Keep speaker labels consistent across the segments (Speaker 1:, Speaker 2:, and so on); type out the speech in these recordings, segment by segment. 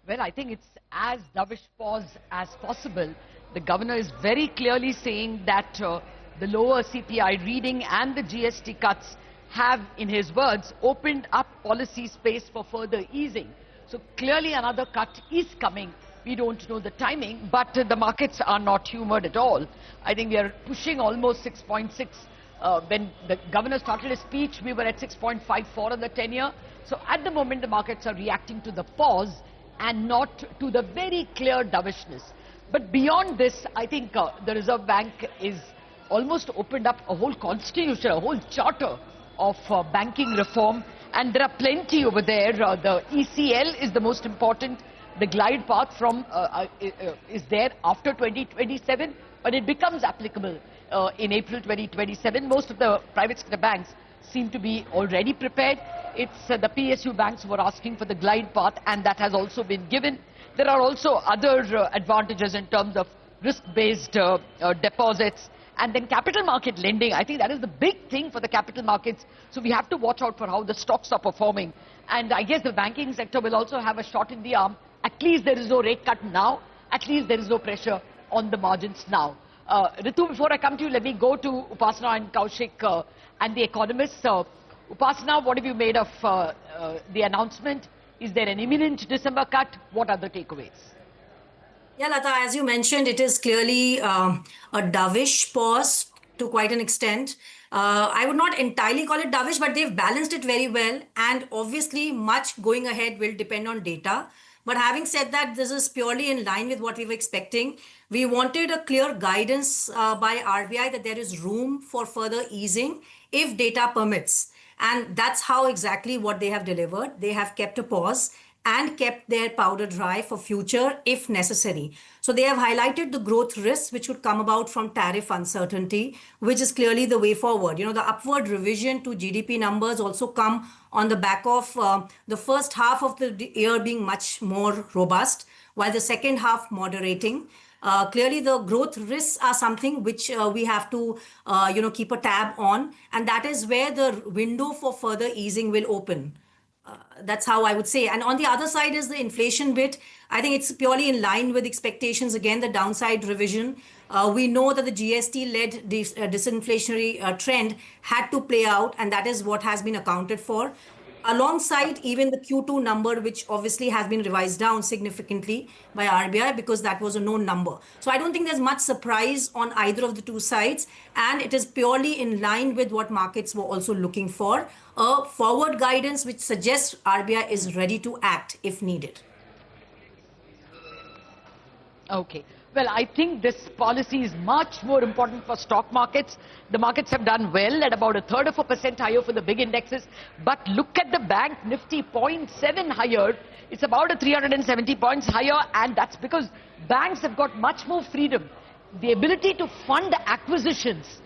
Speaker 1: Well, I think it's as dovish pause as possible. The governor is very clearly saying that the lower CPI reading and the GST cuts have, in his words, opened up policy space for further easing. So clearly another cut is coming. We don't know the timing, but the markets are not humored at all. I think we are pushing almost 6.6. When the governor started his speech, we were at 6.54 on the 10-year. So at the moment, the markets are reacting to the pause and not to the very clear dovishness. But beyond this, I think the Reserve Bank is almost opened up a whole constitution, a whole charter of banking reform. And there are plenty over there. The ECL is the most important. The glide path from is there after 2027, but it becomes applicable in April 2027. Most of the private sector banks seem to be already prepared. It's the PSU banks who are asking for the glide path, and that has also been given. There are also other advantages in terms of risk-based deposits, and then capital market lending. I think that is the big thing for the capital markets. So we have to watch out for how the stocks are performing. And I guess the banking sector will also have a shot in the arm. At least there is no rate cut now. At least there is no pressure on the margins now. Ritu, before I come to you, let me go to Upasna and Kaushik and the Economist. Upasna, what have you made of the announcement? Is there an imminent December cut? What are the takeaways?
Speaker 2: Yeah, Latha, as you mentioned, it is clearly a dovish pause to quite an extent. I would not entirely call it dovish, but they've balanced it very well. And obviously, much going ahead will depend on data. But having said that, this is purely in line with what we were expecting. We wanted a clear guidance by RBI that there is room for further easing if data permits. And that's how exactly what they have delivered. They have kept a pause and kept their powder dry for future if necessary. So they have highlighted the growth risks which would come about from tariff uncertainty, which is clearly the way forward. You know, the upward revision to GDP numbers also come on the back of the first half of the year being much more robust, while the second half moderating. Clearly, the growth risks are something which we have to, keep a tab on. And that is where the window for further easing will open. That's how I would say. And on the other side is the inflation bit. I think it's purely in line with expectations. Again, the downside revision. We know that the GST-led disinflationary trend had to play out, and that is what has been accounted for. Alongside even the Q2 number, which obviously has been revised down significantly by RBI because that was a known number. So I don't think there's much surprise on either of the two sides. And it is purely in line with what markets were also looking for. A forward guidance which suggests RBI is ready to act if needed.
Speaker 1: Okay. Well, I think this policy is much more important for stock markets. The markets have done well at about 1/3% higher for the big indexes. But look at the bank Nifty, 0.7 higher. It's about 370 points higher. And that's because banks have got much more freedom. The ability to fund acquisitions,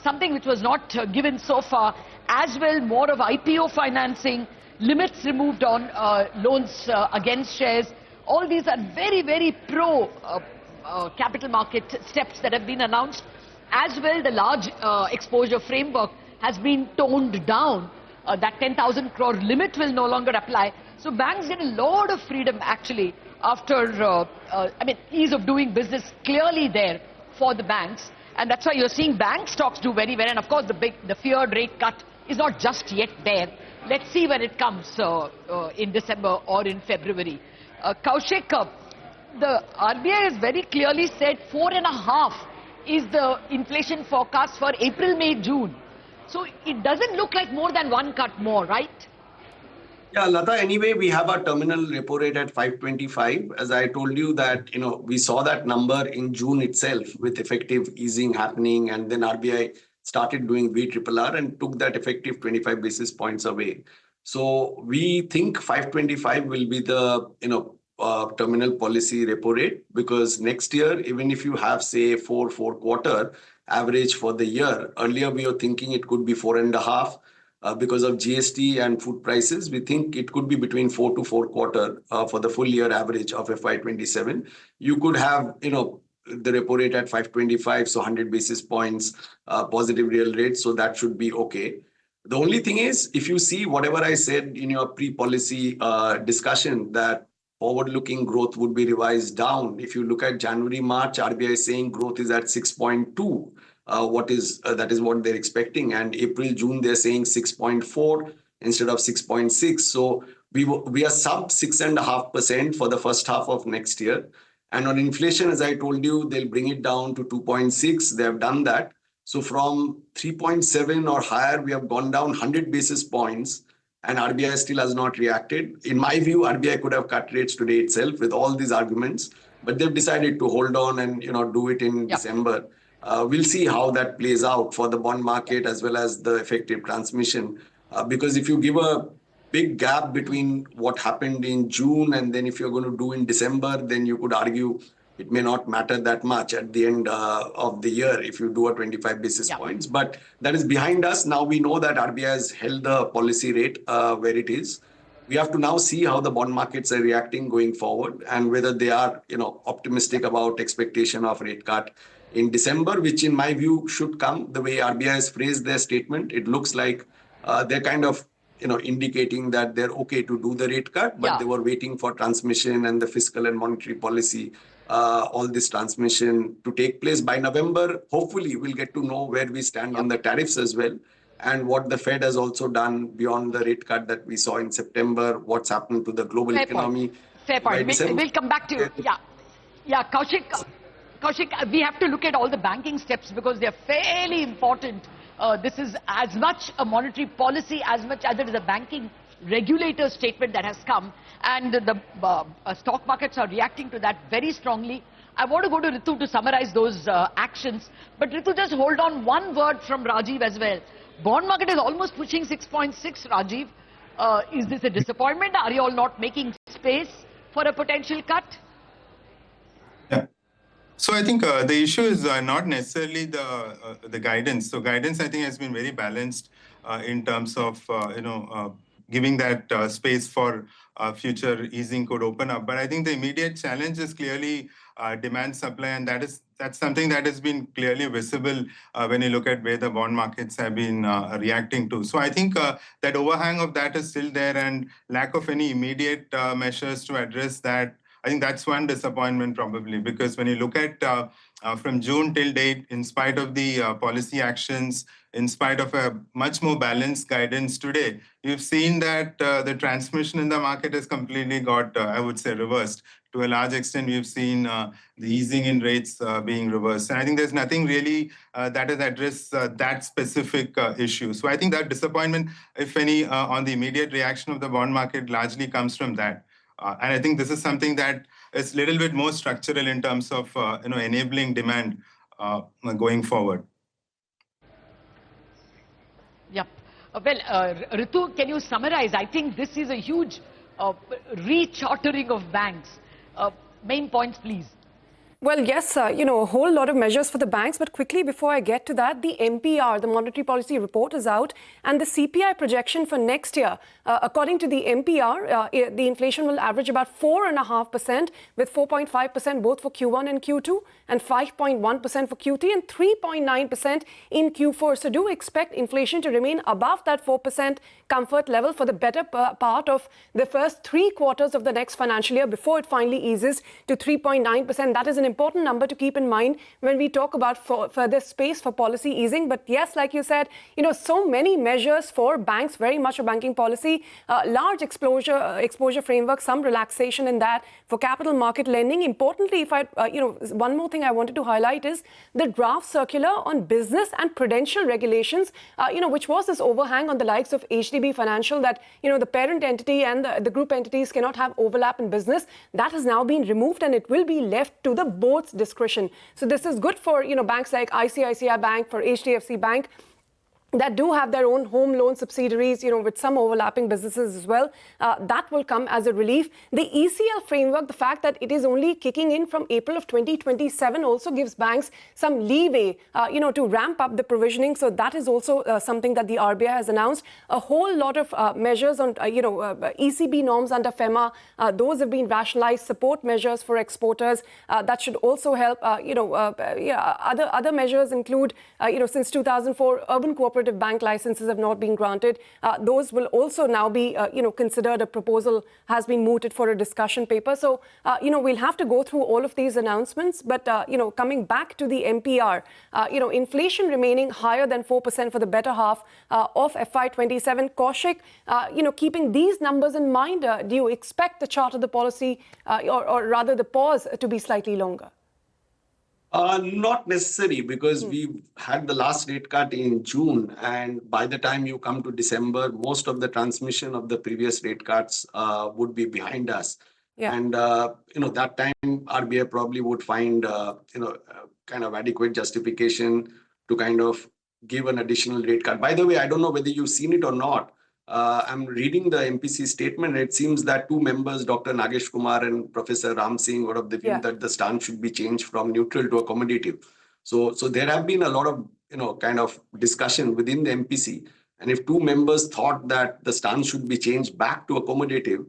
Speaker 1: something which was not given so far, as well more of IPO financing, limits removed on loans against shares. All these are very, very pro capital market steps that have been announced. As well, the large exposure framework has been toned down. That 10,000 crore limit will no longer apply. So banks get a lot of freedom actually after, ease of doing business clearly there for the banks. And that's why you're seeing bank stocks do very well. And of course, the feared rate cut is not just yet there. Let's see when it comes in December or in February. Kaushik, the RBI has very clearly said 4.5 is the inflation forecast for April, May, June. So it doesn't look like more than one cut more, right?
Speaker 3: Yeah, Latha, anyway, we have our terminal repo rate at 5.25. As I told you that, we saw that number in June itself with effective easing happening, and then RBI started doing VRRR and took that effective 25 basis points away. So we think 5.25 will be the, terminal policy repo rate, because next year, even if you have, say, 4.25 average for the year, earlier we were thinking it could be 4.5 because of GST and food prices. We think it could be between 4 to 4.25 for the full year average of FY27. You could have, the repo rate at 5.25, so 100 basis points positive real rate. So that should be okay. The only thing is, if you see whatever I said in your pre-policy discussion, that forward-looking growth would be revised down. If you look at January, March, RBI is saying growth is at 6.2. That is what they're expecting. And April, June, they're saying 6.4 instead of 6.6. So we are sub 6.5% for the first half of next year. And on inflation, as I told you, they'll bring it down to 2.6. They have done that. So from 3.7 or higher, we have gone down 100 basis points, and RBI still has not reacted. In my view, RBI could have cut rates today itself with all these arguments, but they've decided to hold on and do it in December. We'll see how that plays out for the bond market as well as the effective transmission. Because if you give a big gap between what happened in June and then if you're going to do in December, then you could argue it may not matter that much at the end of the year if you do a 25 basis points. But that is behind us. Now we know that RBI has held the policy rate where it is. We have to now see how the bond markets are reacting going forward and whether they are optimistic about expectation of rate cut in December, which in my view should come. The way RBI has phrased their statement, it looks like they're kind of indicating that they're okay to do the rate cut, but they were waiting for transmission and the fiscal and monetary policy, all this transmission to take place by November. Hopefully, we'll get to know where we stand on the tariffs as well, and what the Fed has also done beyond the rate cut that we saw in September, what's happened to the global economy.
Speaker 1: Fair point. We'll come back to you. Yeah, Kaushik, we have to look at all the banking steps because they're fairly important. This is as much a monetary policy as much as it is a banking regulator statement that has come, and the stock markets are reacting to that very strongly. I want to go to Ritu to summarize those actions, but Ritu, just hold on, one word from Rajeev as well. Bond market is almost pushing 6.6, Rajeev. Is this a disappointment? Are you all not making space for a potential cut?
Speaker 4: Yeah. So I think the issue is not necessarily the guidance. So guidance, I think, has been very balanced in terms of giving that space for future easing could open up. But I think the immediate challenge is clearly demand supply, and that's something that has been clearly visible when you look at where the bond markets have been reacting to. So I think that overhang of that is still there, and lack of any immediate measures to address that. I think that's one disappointment probably, because when you look at from June till date, in spite of the policy actions, in spite of a much more balanced guidance today, you've seen that the transmission in the market has completely got, I would say, reversed. To a large extent, we've seen the easing in rates being reversed. And I think there's nothing really that has addressed that specific issue. So I think that disappointment, if any, on the immediate reaction of the bond market largely comes from that. And I think this is something that is a little bit more structural in terms of enabling demand going forward.
Speaker 1: Yep. Ritu, can you summarize? I think this is a huge rechartering of banks. Main points, please.
Speaker 5: Well, yes, a whole lot of measures for the banks. But quickly, before I get to that, the MPR, the Monetary Policy Report, is out. And the CPI projection for next year, according to the MPR, the inflation will average about 4.5%, with 4.5% both for Q1 and Q2, and 5.1% for Q3, and 3.9% in Q4. So do expect inflation to remain above that 4% comfort level for the better part of the first 3 quarters of the next financial year before it finally eases to 3.9%. That is an important number to keep in mind when we talk about further space for policy easing. But yes, like you said, so many measures for banks, very much a banking policy, large exposure framework, some relaxation in that for capital market lending. Importantly, if one more thing I wanted to highlight is the draft circular on business and prudential regulations, which was this overhang on the likes of HDB Financial that, the parent entity and the group entities cannot have overlap in business. That has now been removed, and it will be left to the board's discretion. So this is good for, banks like ICICI Bank, for HDFC Bank, that do have their own home loan subsidiaries, with some overlapping businesses as well. That will come as a relief. The ECL framework, the fact that it is only kicking in from April of 2027 also gives banks some leeway, to ramp up the provisioning. So that is also something that the RBI has announced. A whole lot of measures on, ECB norms under FEMA. Those have been rationalized. Support measures for exporters. That should also help. Other measures include, since 2004, urban cooperation cooperative bank licenses have not been granted. Those will also now be, considered. A proposal has been mooted for a discussion paper. So, we'll have to go through all of these announcements. But, coming back to the MPR, inflation remaining higher than 4% for the better half of FY27. Kaushik, keeping these numbers in mind, do you expect the chart of the policy, or rather the pause, to be slightly longer?
Speaker 3: Not necessary, because we had the last rate cut in June, and by the time you come to December, most of the transmission of the previous rate cuts would be behind us. Yeah. And that time RBI probably would find kind of adequate justification to kind of give an additional rate cut. By the way, I don't know whether you've seen it or not. I'm reading the MPC statement. It seems that two members, Dr. Nagesh Kumar and Professor Ram Singh, were of the view that the stance should be changed from neutral to accommodative. So there have been a lot of, kind of discussion within the MPC. And if two members thought that the stance should be changed back to accommodative,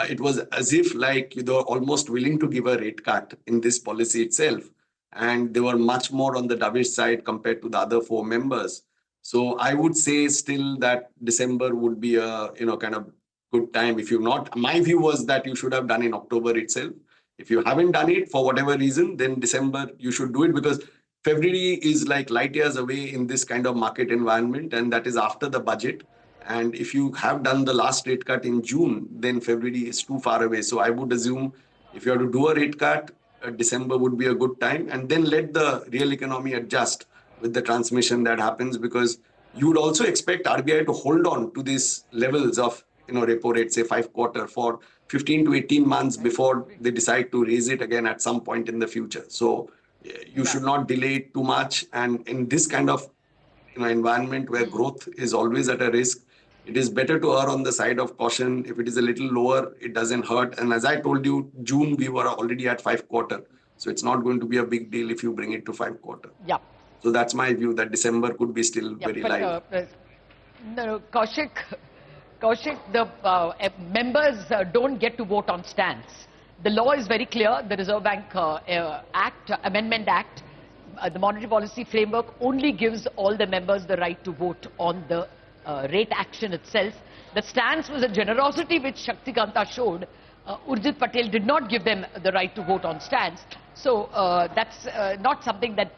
Speaker 3: it was as if like they were almost willing to give a rate cut in this policy itself. And they were much more on the dovish side compared to the other four members. So I would say still that December would be a, kind of good time. If you've not, my view was that you should have done in October itself. If you haven't done it for whatever reason, then December you should do it, because February is like light years away in this kind of market environment, and that is after the budget. And if you have done the last rate cut in June, then February is too far away. So I would assume if you have to do a rate cut, December would be a good time, and then let the real economy adjust with the transmission that happens, because you would also expect RBI to hold on to these levels of, repo rate, say 5 quarter for 15 to 18 months before they decide to raise it again at some point in the future. So you should not delay it too much. And in this kind of environment where growth is always at a risk, it is better to err on the side of caution. If it is a little lower, it doesn't hurt. And as I told you, June, we were already at 5 quarter. So it's not going to be a big deal if you bring it to 5 quarter.
Speaker 1: Yeah.
Speaker 3: So that's my view, that December could be still very live.
Speaker 1: No, Kaushik, the members don't get to vote on stance. The law is very clear. The Reserve Bank Amendment Act, the monetary policy framework only gives all the members the right to vote on the rate action itself. The stance was a generosity which Shaktikanta showed. Urjit Patel did not give them the right to vote on stance. So that's not something that,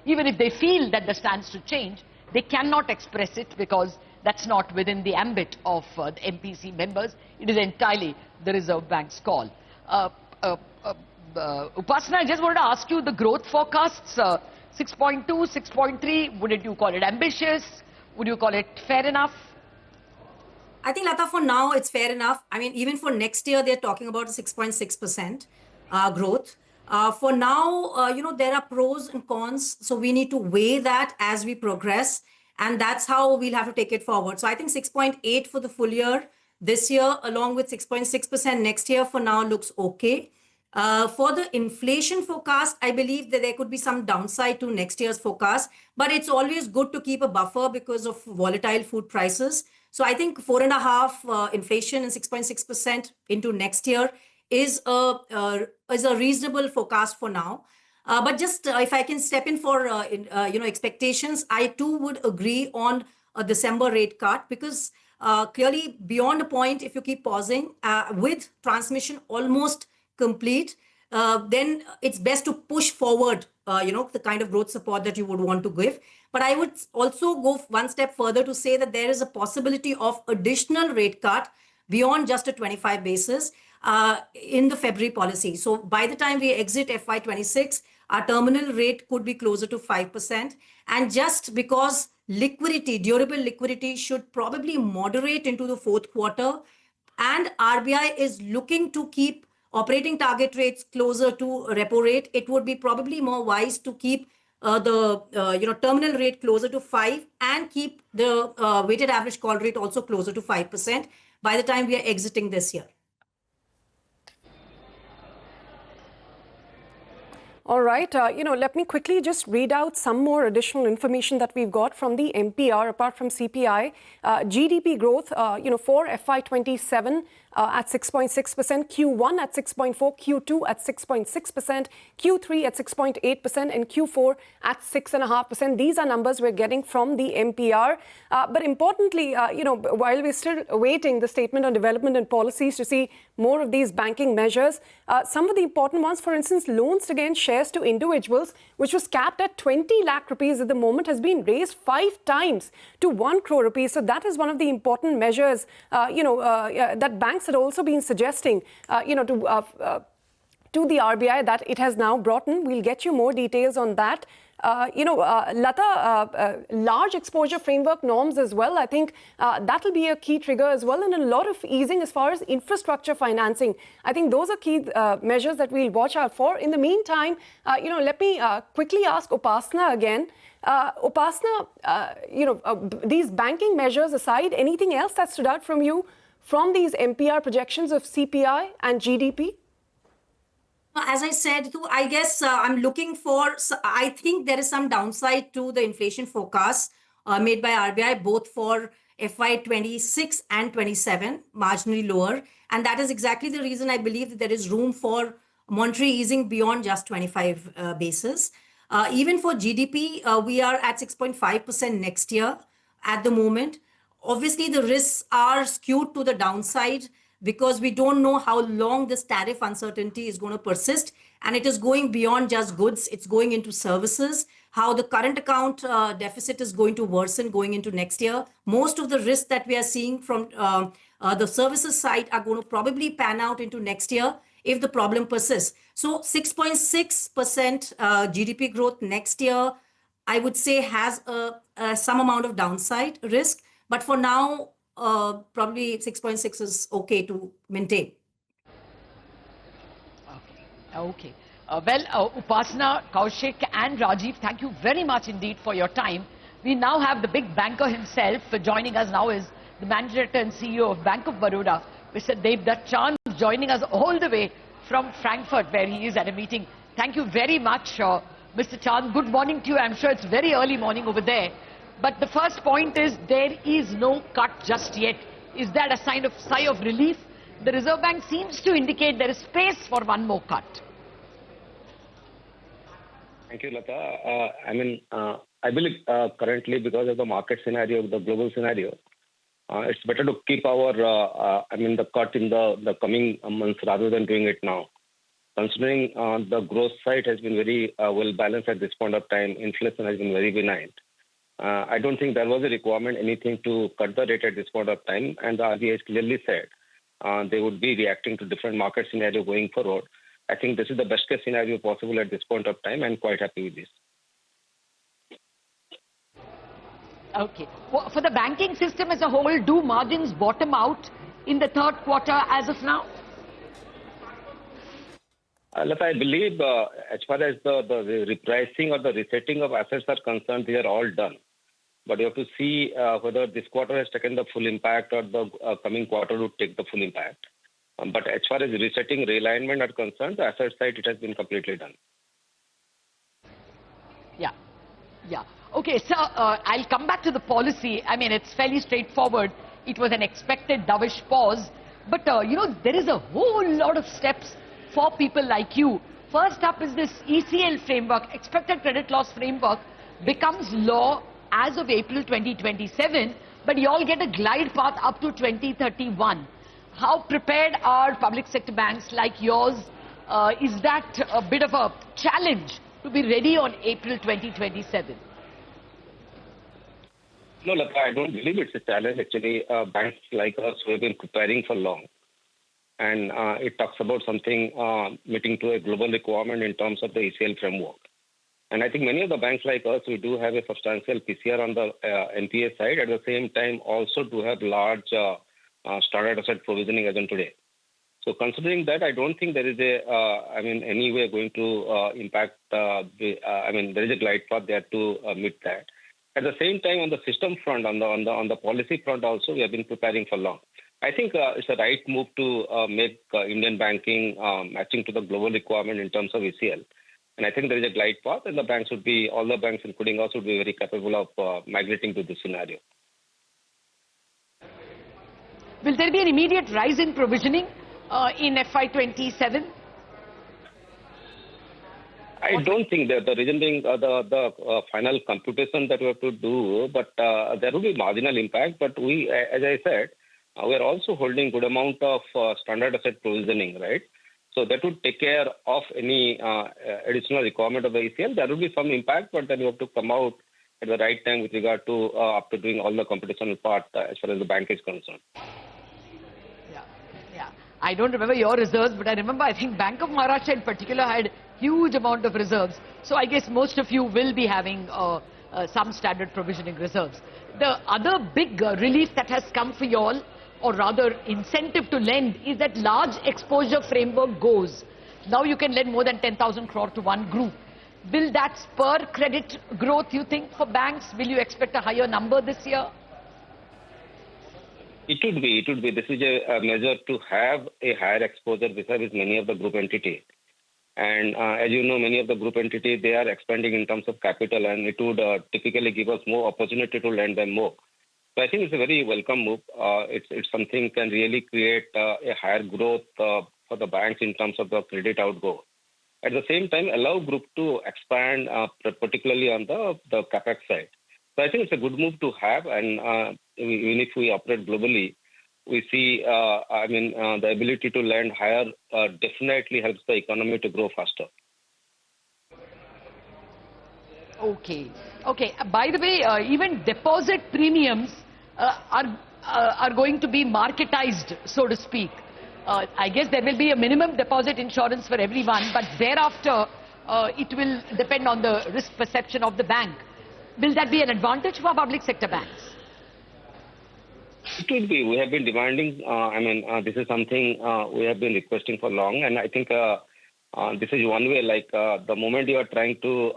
Speaker 1: even if they feel that the stance should change, they cannot express it, because that's not within the ambit of the MPC members. It is entirely the Reserve Bank's call. Upasna, I just wanted to ask you the growth forecasts, 6.2, 6.3, would you call it ambitious? Would you call it fair enough?
Speaker 2: I think, Latha, for now, it's fair enough. I mean, even for next year, they're talking about a 6.6% growth. For now, there are pros and cons. So we need to weigh that as we progress. And that's how we'll have to take it forward. So I think 6.8 for the full year this year, along with 6.6% next year, for now looks okay. For the inflation forecast, I believe that there could be some downside to next year's forecast, but it's always good to keep a buffer because of volatile food prices. So I think 4.5% inflation and 6.6% into next year is a reasonable forecast for now. But just if I can step in for expectations, I too would agree on a December rate cut, because clearly beyond a point, if you keep pausing with transmission almost complete, then it's best to push forward, the kind of growth support that you would want to give. But I would also go one step further to say that there is a possibility of additional rate cut beyond just a 25 basis in the February policy. So by the time we exit FY26, our terminal rate could be closer to 5%. And just because liquidity, durable liquidity, should probably moderate into the fourth quarter, and RBI is looking to keep operating target rates closer to repo rate, it would be probably more wise to keep the terminal rate closer to 5 and keep the weighted average call rate also closer to 5% by the time we are exiting this year.
Speaker 5: All right, let me quickly just read out some more additional information that we've got from the MPR, apart from CPI. GDP growth, for FY27, at 6.6%, Q1 at 6.4%, Q2 at 6.6%, Q3 at 6.8%, and Q4 at 6.5%. These are numbers we're getting from the MPR. But importantly, while we're still awaiting the statement on development and policies to see more of these banking measures, some of the important ones, for instance, loans against shares to individuals, which was capped at 20 lakh rupees at the moment, has been raised 5 times to 1 crore rupees. So that is one of the important measures, that banks had also been suggesting, to the RBI that it has now brought in. We'll get you more details on that. Latha, large exposure framework norms as well. I think that'll be a key trigger as well, and a lot of easing as far as infrastructure financing. I think those are key measures that we'll watch out for. In the meantime, let me quickly ask Upasna again. Upasna, these banking measures aside, anything else that stood out from you from these MPR projections of CPI and GDP?
Speaker 2: As I said, I guess I'm looking for, I think there is some downside to the inflation forecast made by RBI, both for FY26 and 27, marginally lower. And that is exactly the reason I believe that there is room for monetary easing beyond just 25 basis. Even for GDP, we are at 6.5% next year at the moment. Obviously, the risks are skewed to the downside because we don't know how long this tariff uncertainty is going to persist. And it is going beyond just goods. It's going into services, how the current account deficit is going to worsen going into next year. Most of the risks that we are seeing from the services side are going to probably pan out into next year if the problem persists. So 6.6% GDP growth next year, I would say, has some amount of downside risk. But for now, probably 6.6 is okay to maintain.
Speaker 1: Okay. Upasna, Kaushik and Rajeev, thank you very much indeed for your time. We now have the big banker himself. Joining us now is the Managing Director and CEO of Bank of Baroda, Mr. Debadatta, joining us all the way from Frankfurt, where he is at a meeting. Thank you very much, Mr. Chand. Good morning to you. I'm sure it's very early morning over there. But the first point is there is no cut just yet. Is that a sigh of relief? The Reserve Bank seems to indicate there is space for one more cut.
Speaker 6: Thank you, Latha. I believe currently, because of the market scenario, the global scenario, it's better to keep our, the cut in the coming months rather than doing it now. Considering the growth side has been very well balanced at this point of time, inflation has been very benign. I don't think there was a requirement, anything to cut the rate at this point of time. And the RBI has clearly said they would be reacting to different market scenario going forward. I think this is the best case scenario possible at this point of time, and quite happy with this.
Speaker 1: Okay. Well, for the banking system as a whole, do margins bottom out in the third quarter as of now?
Speaker 6: Latha, I believe as far as the repricing or the resetting of assets are concerned, they are all done. But you have to see whether this quarter has taken the full impact or the coming quarter would take the full impact. But as far as resetting, realignment are concerned, the asset side, it has been completely done.
Speaker 1: Yeah. Okay, sir, I'll come back to the policy. I mean, it's fairly straightforward. It was an expected dovish pause. But, there is a whole lot of steps for people like you. First up is this ECL framework, expected credit loss framework, becomes law as of April 2027, but you all get a glide path up to 2031. How prepared are public sector banks like yours? Is that a bit of a challenge to be ready on April 2027?
Speaker 6: No, Latha, I don't believe it's a challenge. Actually, banks like us who have been preparing for long. And it talks about something meeting to a global requirement in terms of the ECL framework. And I think many of the banks like us, we do have a substantial PCR on the NPA side. At the same time, also do have large standard asset provisioning as on today. So considering that, I don't think there is any way going to impact there is a glide path there to meet that. At the same time, on the system front, on the policy front also, we have been preparing for long. I think it's a right move to make Indian banking matching to the global requirement in terms of ECL. And I think there is a glide path, and all the banks, including us, would be very capable of migrating to this scenario.
Speaker 1: Will there be an immediate rise in provisioning in FY27?
Speaker 6: I don't think that the reason being the final computation that we have to do, but there will be marginal impact. But we, as I said, we are also holding good amount of standard asset provisioning, right? So that would take care of any additional requirement of the ECL. There will be some impact, but then you have to come out at the right time with regard to after doing all the computational part as far as the bank is concerned.
Speaker 1: Yeah. I don't remember your reserves, but I remember I think Bank of Maharashtra in particular had huge amount of reserves. So I guess most of you will be having some standard provisioning reserves. The other big relief that has come for you all, or rather incentive to lend, is that large exposure framework goes. Now you can lend more than 10,000 crore to one group. Will that spur credit growth, you think, for banks? Will you expect a higher number this year?
Speaker 6: It would be. This is a measure to have a higher exposure vis-a-vis many of the group entities. And as you know, many of the group entities, they are expanding in terms of capital, and it would typically give us more opportunity to lend them more. So I think it's a very welcome move. It's something can really create a higher growth for the banks in terms of the credit outgo. At the same time, allow group to expand, particularly on the capex side. So I think it's a good move to have, and even if we operate globally, we see, the ability to lend higher definitely helps the economy to grow faster.
Speaker 1: Okay. By the way, even deposit premiums are going to be marketized, so to speak. I guess there will be a minimum deposit insurance for everyone, but thereafter it will depend on the risk perception of the bank. Will that be an advantage for public sector banks?
Speaker 6: It will be. We have been demanding, this is something we have been requesting for long, and I think this is one way, like the moment you are trying to,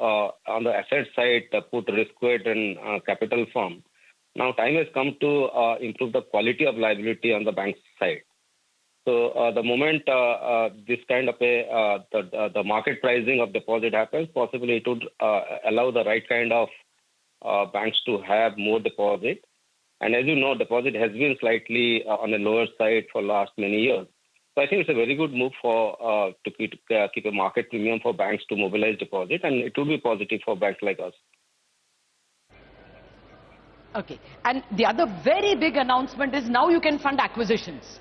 Speaker 6: on the asset side, put risk weight and capital firm. Now time has come to improve the quality of liability on the bank side. So the moment this kind of the market pricing of deposit happens, possibly it would allow the right kind of banks to have more deposit. And as you know, deposit has been slightly on the lower side for last many years. So I think it's a very good move for to keep a market premium for banks to mobilize deposit, and it will be positive for banks like us.
Speaker 1: Okay. And the other very big announcement is now you can fund acquisitions.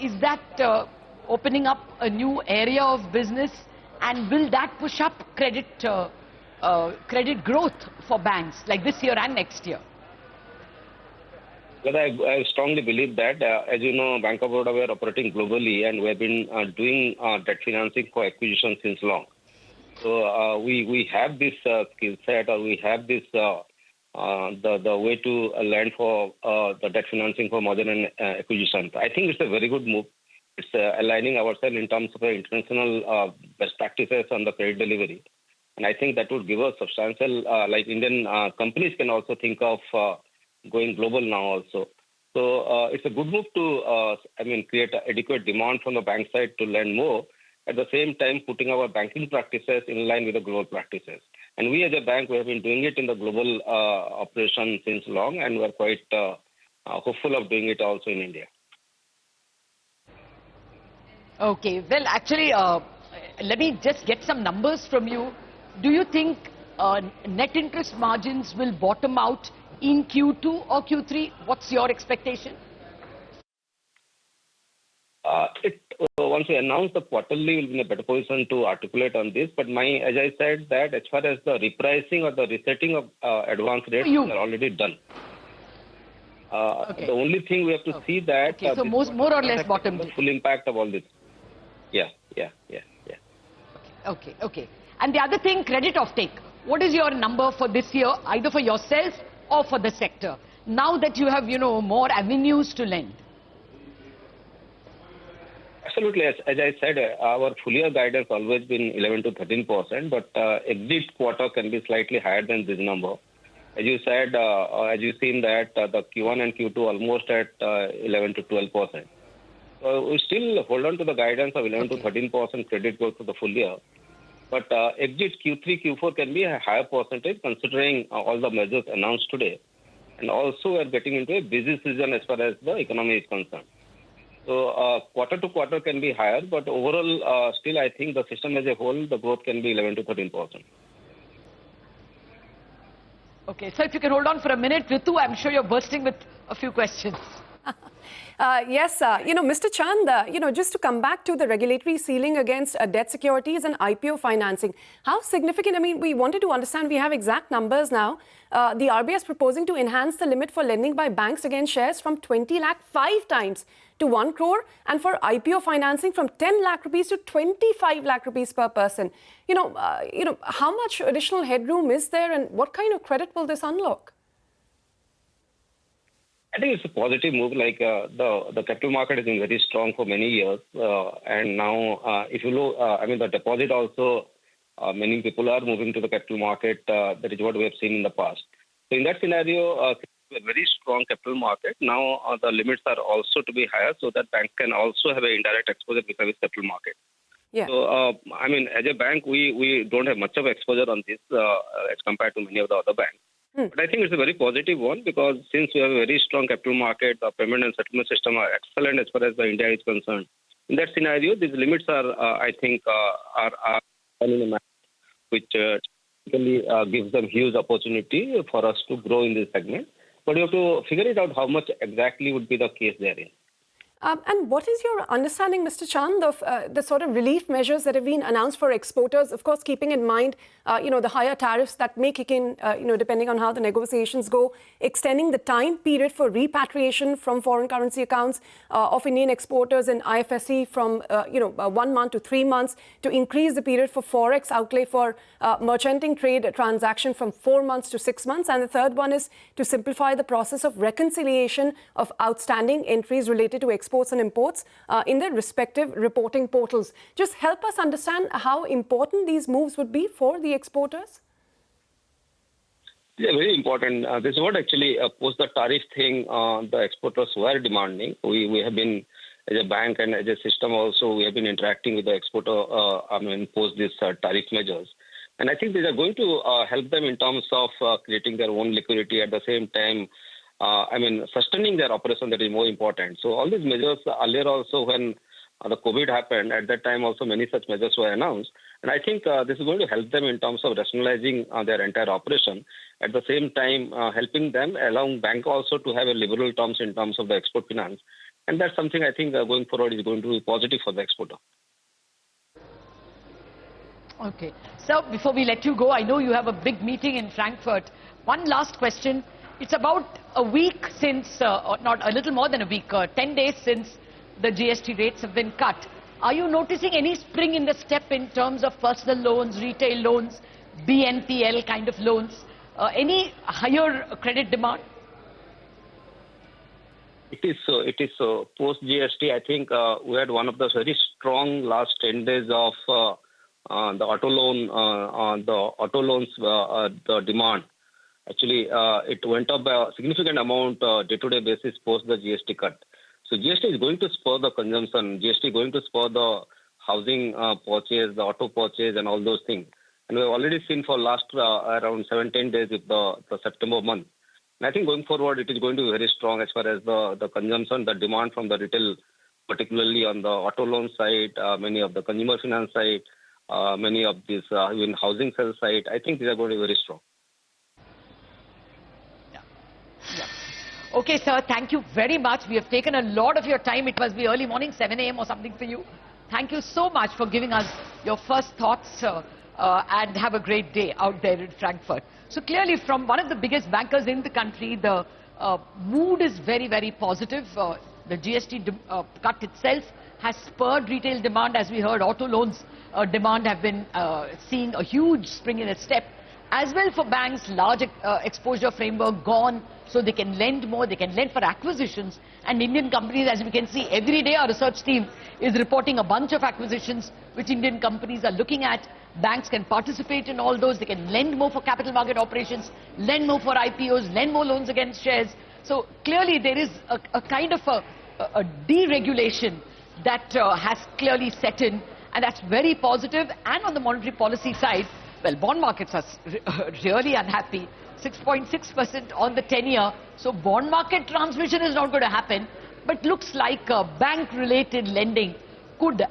Speaker 1: Is that opening up a new area of business, and will that push up credit growth for banks like this year and next year?
Speaker 6: But I strongly believe that, as you know, Bank of Baroda, we are operating globally, and we have been doing debt financing for acquisition since long. So we have this skill set, or we have this the way to lend for the debt financing for merger and acquisition. I think it's a very good move. It's aligning ourselves in terms of international best practices on the credit delivery. And I think that would give us substantial, like Indian companies can also think of going global now also. So it's a good move to, create adequate demand from the bank side to lend more, at the same time putting our banking practices in line with the global practices. And we as a bank, we have been doing it in the global operation since long, and we're quite hopeful of doing it also in India.
Speaker 1: Okay, well actually, let me just get some numbers from you. Do you think net interest margins will bottom out in Q2 or Q3? What's your expectation?
Speaker 6: Once we announce the quarterly, we'll be in a better position to articulate on this. But as I said, that as far as the repricing or the resetting of advance rates are already done.
Speaker 1: Okay.
Speaker 6: The only thing we have to see that...
Speaker 1: Okay, so more or less bottomed.
Speaker 6: The full impact of all this. Yeah.
Speaker 1: Okay. And the other thing, credit offtake. What is your number for this year, either for yourself or for the sector, now that you have, more avenues to lend?
Speaker 6: Absolutely. As I said, our full year guidance always been 11 to 13%, but exit quarter can be slightly higher than this number. As you said, as you've seen that the Q1 and Q2 almost at 11 to 12%. So we still hold on to the guidance of 11 to 13% credit growth for the full year. But exit Q3, Q4 can be a higher percentage considering all the measures announced today. And also we are getting into a busy season as far as the economy is concerned. So quarter to quarter can be higher, but overall, still I think the system as a whole, the growth can be 11 to 13%.
Speaker 1: Okay, so if you can hold on for a minute, Ritu, I'm sure you're bursting with a few questions.
Speaker 5: Yes, Mr. Chand, just to come back to the regulatory ceiling against debt securities and IPO financing, how significant, I mean, we wanted to understand, we have exact numbers now. The RBI is proposing to enhance the limit for lending by banks against shares from 20 lakh 5 times to 1 crore, and for IPO financing from 10 lakh rupees to 25 lakh rupees per person. How much additional headroom is there, and what kind of credit will this unlock?
Speaker 6: I think it's a positive move. Like the capital market has been very strong for many years, and now if you look, the deposit also, many people are moving to the capital market. That is what we have seen in the past. So in that scenario, a very strong capital market. Now the limits are also to be higher, so that banks can also have an indirect exposure vis-a-vis capital market.
Speaker 5: Yeah.
Speaker 6: So as a bank, we don't have much of exposure on this as compared to many of the other banks. But I think it's a very positive one, because since we have a very strong capital market, the payment and settlement system are excellent as far as the India is concerned. In that scenario, these limits are in a manner which typically gives them huge opportunity for us to grow in this segment. But you have to figure it out how much exactly would be the case therein.
Speaker 5: And what is your understanding, Mr. Chand, of the sort of relief measures that have been announced for exporters? Of course, keeping in mind, the higher tariffs that may kick in, depending on how the negotiations go, extending the time period for repatriation from foreign currency accounts of Indian exporters in IFSC from, 1 month to 3 months, to increase the period for forex outlay for merchanting trade transaction from 4 months to 6 months. And the third one is to simplify the process of reconciliation of outstanding entries related to exports and imports in their respective reporting portals. Just help us understand how important these moves would be for the exporters.
Speaker 6: Yeah, very important. This is what actually post the tariff thing the exporters were demanding. We have been, as a bank and as a system also, we have been interacting with the exporter post these tariff measures. And I think these are going to help them in terms of creating their own liquidity, at the same time sustaining their operation. That is more important. So all these measures earlier also, when the COVID happened, at that time also many such measures were announced. And I think this is going to help them in terms of rationalizing their entire operation. At the same time, helping them, allowing bank also to have a liberal terms in terms of the export finance. And that's something I think going forward is going to be positive for the exporter.
Speaker 1: Okay. So before we let you go, I know you have a big meeting in Frankfurt. One last question. It's about a week since, or not a little more than a week, 10 days since the GST rates have been cut. Are you noticing any spring in the step in terms of personal loans, retail loans, BNPL kind of loans? Any higher credit demand?
Speaker 6: It is so. Post GST, I think we had one of the very strong last 10 days of the auto loans, the demand. Actually, it went up by a significant amount day-to-day basis post the GST cut. So GST is going to spur the consumption. GST is going to spur the housing purchase, the auto purchase, and all those things. And we've already seen for last around 17 days with the September month. And I think going forward, it is going to be very strong as far as the consumption, the demand from the retail, particularly on the auto loan side, many of the consumer finance side, many of these even housing sales side. I think these are going to be very strong.
Speaker 1: Okay, sir, thank you very much. We have taken a lot of your time. It must be early morning, 7 a.m. or something for you. Thank you so much for giving us your first thoughts and have a great day out there in Frankfurt. So clearly, from one of the biggest bankers in the country, the mood is very, very positive. The GST cut itself has spurred retail demand. As we heard, auto loans demand have been seeing a huge spring in its step. As well for banks, large exposure framework gone, so they can lend more, they can lend for acquisitions. And Indian companies, as we can see, every day our research team is reporting a bunch of acquisitions which Indian companies are looking at. Banks can participate in all those, they can lend more for capital market operations, lend more for IPOs, lend more loans against shares. So clearly there is a kind of a deregulation that has clearly set in, and that's very positive. And on the monetary policy side, well, bond markets are really unhappy. 6.6% on the 10-year. So bond market transmission is not going to happen. But looks like bank-related lending could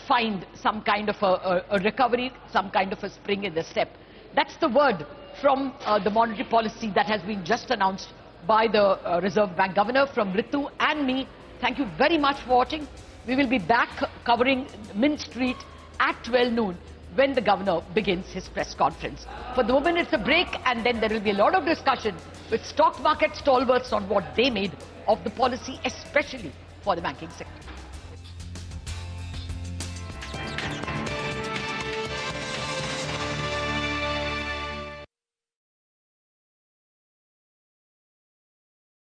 Speaker 1: find some kind of a recovery, some kind of a spring in the step. That's the word from the monetary policy that has been just announced by the Reserve Bank Governor, from Ritu and me. Thank you very much for watching. We will be back covering Mint Street at 12 noon when the Governor begins his press conference. For the moment, it's a break, and then there will be a lot of discussion with stock market stalwarts on what they made of the policy, especially for the banking sector.